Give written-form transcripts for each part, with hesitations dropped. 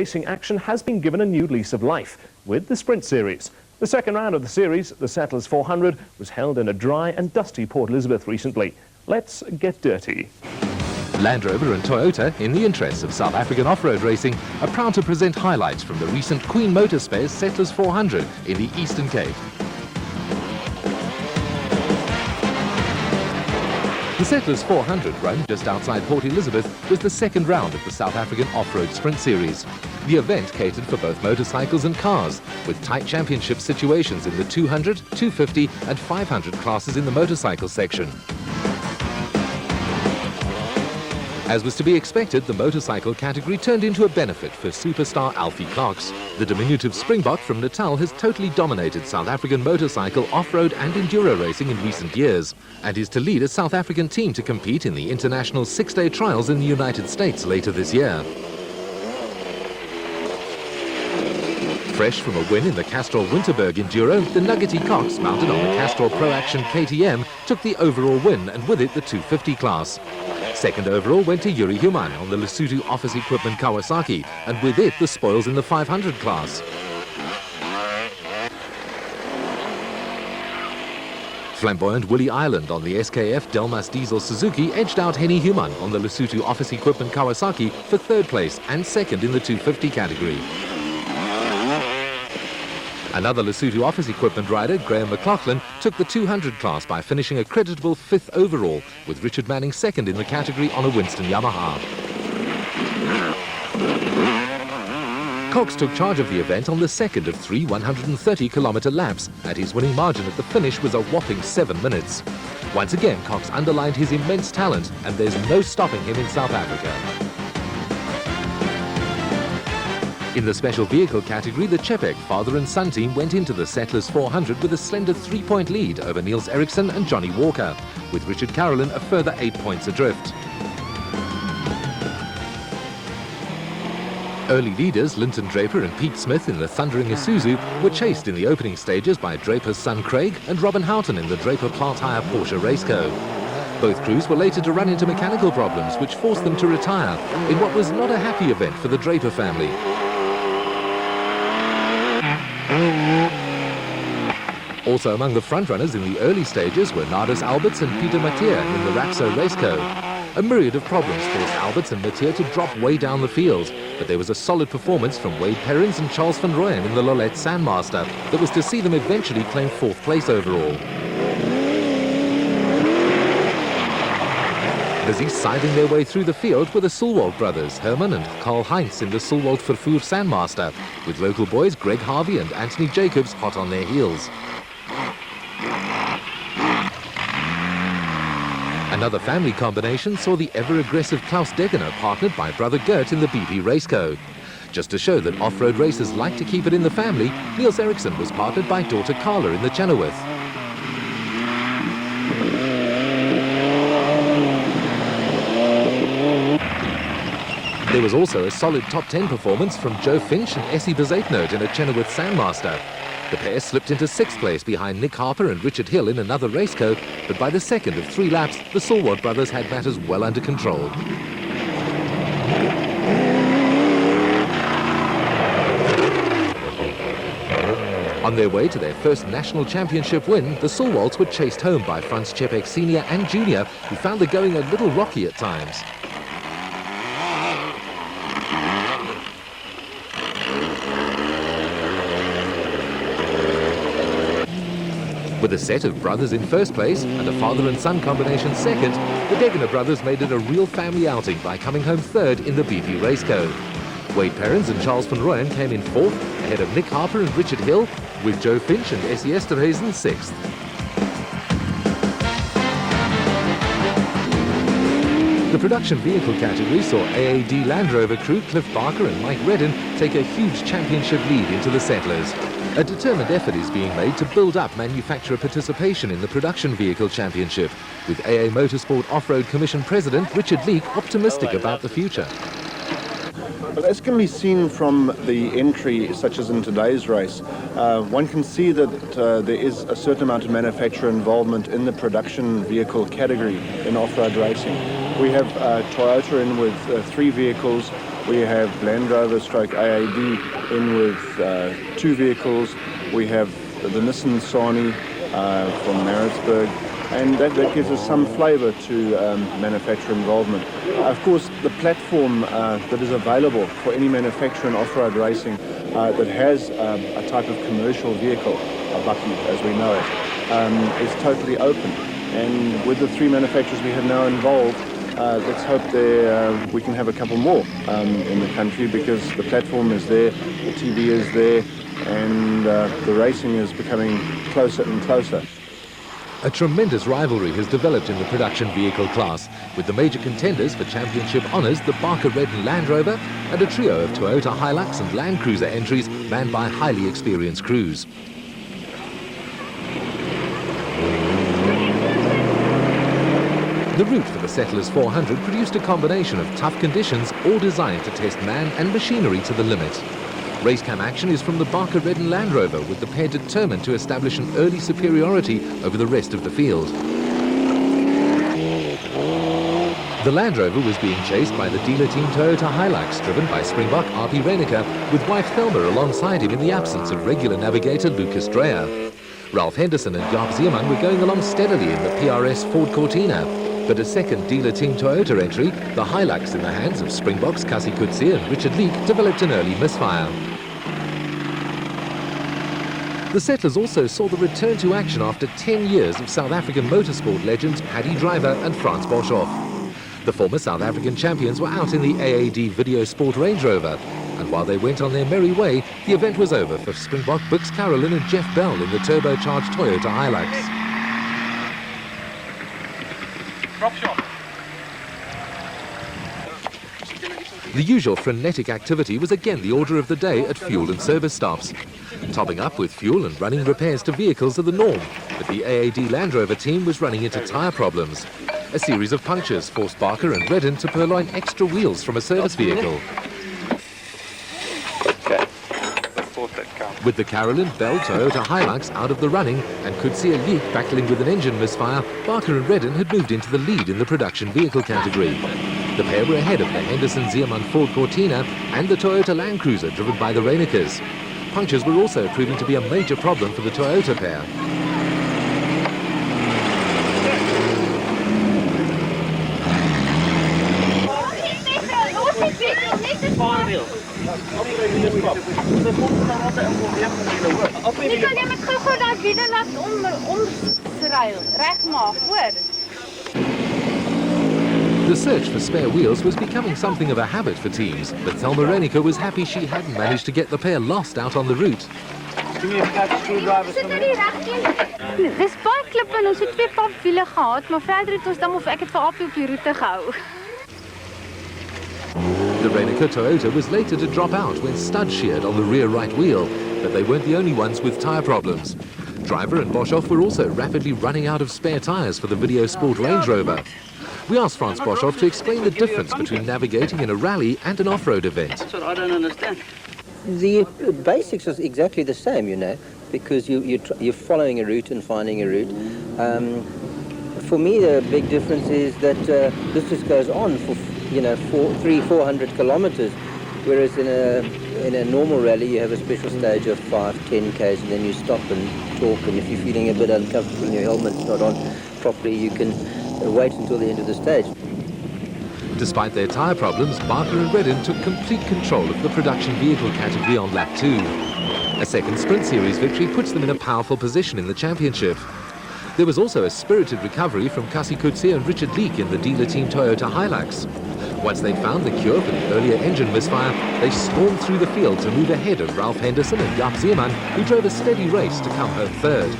racing action has been given a new lease of life with the Sprint Series. The second round of the series, the Settlers 400, was held in a dry and dusty Port Elizabeth recently. Let's get dirty. Land Rover and Toyota, in the interests of South African off-road racing, are proud to present highlights from the recent Queen Motorspares Settlers 400 in the Eastern Cape. The Settlers 400 run just outside Port Elizabeth was the second round of the South African Off-Road Sprint Series. The event catered for both motorcycles and cars, with tight championship situations in the 200, 250 and 500 classes in the motorcycle section. As was to be expected, the motorcycle category turned into a benefit for superstar Alfie Cox. The diminutive Springbok from Natal has totally dominated South African motorcycle, off-road and enduro racing in recent years, and is to lead a South African team to compete in the international 6-day trials in the United States later this year. Fresh from a win in the Castrol Winterberg Enduro, the nuggety Cox, mounted on the Castrol Pro Action KTM, took the overall win and with it the 250 class. Second overall went to Yuri Human on the Lesotho Office Equipment Kawasaki, and with it the spoils in the 500 class. Flamboyant Willie Ireland on the SKF Delmas Diesel Suzuki edged out Henny Human on the Lesotho Office Equipment Kawasaki for third place and second in the 250 category. Another Lesotho Office Equipment rider, Graham McLaughlin, took the 200 class by finishing a creditable 5th overall, with Richard Manning second in the category on a Winston Yamaha. Cox took charge of the event on the second of 3 130-kilometre laps, and his winning margin at the finish was a whopping 7 minutes. Once again, Cox underlined his immense talent, and there's no stopping him in South Africa. In the special vehicle category, the Chepek father and son team went into the Settlers 400 with a slender 3-point lead over Niels Eriksson and Johnny Walker, with Richard Carolyn a further 8 points adrift. Early leaders Linton Draper and Pete Smith in the thundering Isuzu were chased in the opening stages by Draper's son Craig and Robin Houghton in the Draper Plant Hire Porsche Raceco. Both crews were later to run into mechanical problems which forced them to retire in what was not a happy event for the Draper family. Also among the frontrunners in the early stages were Nardus Alberts and Peter Mathieu in the Rapso Raceco. A myriad of problems forced Alberts and Mathieu to drop way down the field, but there was a solid performance from Wade Perrins and Charles van Rooyen in the Lolette Sandmaster that was to see them eventually claim 4th place overall. Busy scything their way through the field were the Sulwald brothers, Herman and Karl Heinz in the Sulwald Vervoer Sandmaster, with local boys Greg Harvey and Anthony Jacobs hot on their heels. Another family combination saw the ever-aggressive Klaus Degener partnered by brother Gert in the BP Raceco. Just to show that off-road racers like to keep it in the family, Niels Eriksson was partnered by daughter Carla in the Chenoweth. There was also a solid top 10 performance from Joe Finch and Essie Bezaitnote in a Chenoweth Sandmaster. The pair slipped into 6th place behind Nick Harper and Richard Hill in another Raceco, but by the second of 3 laps, the Sulwald brothers had matters well under control. On their way to their first national championship win, the Sulwalds were chased home by Franz Chepek Sr. and Jr., who found the going a little rocky at times. With a set of brothers in first place and a father and son combination second, the Degener brothers made it a real family outing by coming home third in the BP Raceco. Wade Perrins and Charles van Rooyen came in 4th, ahead of Nick Harper and Richard Hill, with Joe Finch and Essie Esterhuizen 6th. The production vehicle category saw AAD Land Rover crew Cliff Barker and Mike Redden take a huge championship lead into the Settlers. A determined effort is being made to build up manufacturer participation in the production vehicle championship, with AA Motorsport Off-Road Commission President Richard Leake optimistic about the future. But as can be seen from the entry, such as in today's race, one can see that there is a certain amount of manufacturer involvement in the production vehicle category in off-road racing. We have Toyota in with 3 vehicles, We have Land Rover stroke AAD in with 2 vehicles. We have the Nissan Sani from Maritzburg, and that gives us some flavour to manufacturer involvement. Of course, the platform that is available for any manufacturer in off-road racing that has a type of commercial vehicle, a bakkie as we know it, is totally open. And with the 3 manufacturers we have now involved, let's hope we can have a couple more in the country, because the platform is there, the TV is there, and the racing is becoming closer and closer. A tremendous rivalry has developed in the production vehicle class, with the major contenders for championship honours the Barker Redden Land Rover and a trio of Toyota Hilux and Land Cruiser entries manned by highly experienced crews. The route for the Settlers 400 produced a combination of tough conditions, all designed to test man and machinery to the limit. Racecam action is from the Barker Redden Land Rover, with the pair determined to establish an early superiority over the rest of the field. The Land Rover was being chased by the dealer team Toyota Hilux, driven by Springbok RP Reinicker, with wife Thelma alongside him in the absence of regular navigator Lucas Dreyer. Ralph Henderson and Jaap Zeeman were going along steadily in the PRS Ford Cortina, but a second dealer team Toyota entry, the Hilux in the hands of Springbok's Cassie Coetzee and Richard Leek, developed an early misfire. The Settlers also saw the return to action after 10 years of South African motorsport legends Paddy Driver and Frans Boshoff. The former South African champions were out in the AAD Video Sport Range Rover, and while they went on their merry way, the event was over for Springbok Bix Carolyn and Jeff Bell in the turbocharged Toyota Hilux. Drop shot. The usual frenetic activity was again the order of the day at fuel and service stops. Topping up with fuel and running repairs to vehicles are the norm, but the AAD Land Rover team was running into tyre problems. A series of punctures forced Barker and Redden to purloin extra wheels from a service vehicle. With the Carolyn Bell Toyota Hilux out of the running and Coetzee and Leek battling with an engine misfire, Barker and Redden had moved into the lead in the production vehicle category. The pair were ahead of the Henderson Zeeman Ford Cortina and the Toyota Land Cruiser driven by the Reinickers. Punctures were also proving to be a major problem for the Toyota pair. The search for spare wheels was becoming something of a habit for teams, but Thelma Reinicker was happy she hadn't managed to get the pair lost out on the route. Dis baie klippe en ons het 2 papwiele gehad, maar verder het ons dan of ek het vir Appie op die roete gehou. The Reinicker Toyota was later to drop out when studs sheared on the rear right wheel, but they weren't the only ones with tyre problems. Driver and Boshoff were also rapidly running out of spare tyres for the Video Sport Range Rover. We asked Frans Boshoff to explain the difference between navigating in a rally and an off-road event. That's what I don't understand. The basics are exactly the same, you know, because you're following a route and finding a route. For me, the big difference is that this just goes on for 300-400 kilometers, whereas in a normal rally you have a special stage of 5-10 k's, and then you stop and talk, and if you're feeling a bit uncomfortable and your helmet's not on properly, you can wait until the end of the stage. Despite their tyre problems, Barker and Redden took complete control of the production vehicle category on lap 2. A second Sprint Series victory puts them in a powerful position in the championship. There was also a spirited recovery from Cassie Coetzee and Richard Leek in the dealer team Toyota Hilux. Once they'd found the cure for the earlier engine misfire, they stormed through the field to move ahead of Ralph Henderson and Jaap Zeeman, who drove a steady race to come home third.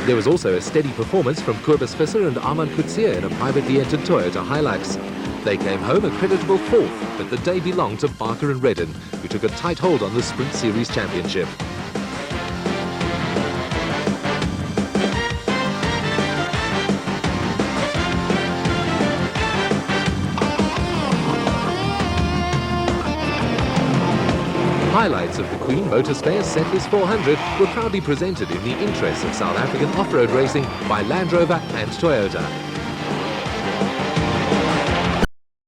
There was also a steady performance from Kobus Visser and Armand Coetzee in a privately entered Toyota Hilux. They came home a creditable fourth, but the day belonged to Barker and Redden, who took a tight hold on the Sprint Series championship. highlights of the Queen Motorsphere Settlers 400 were proudly presented in the interests of South African off-road racing by Land Rover and Toyota.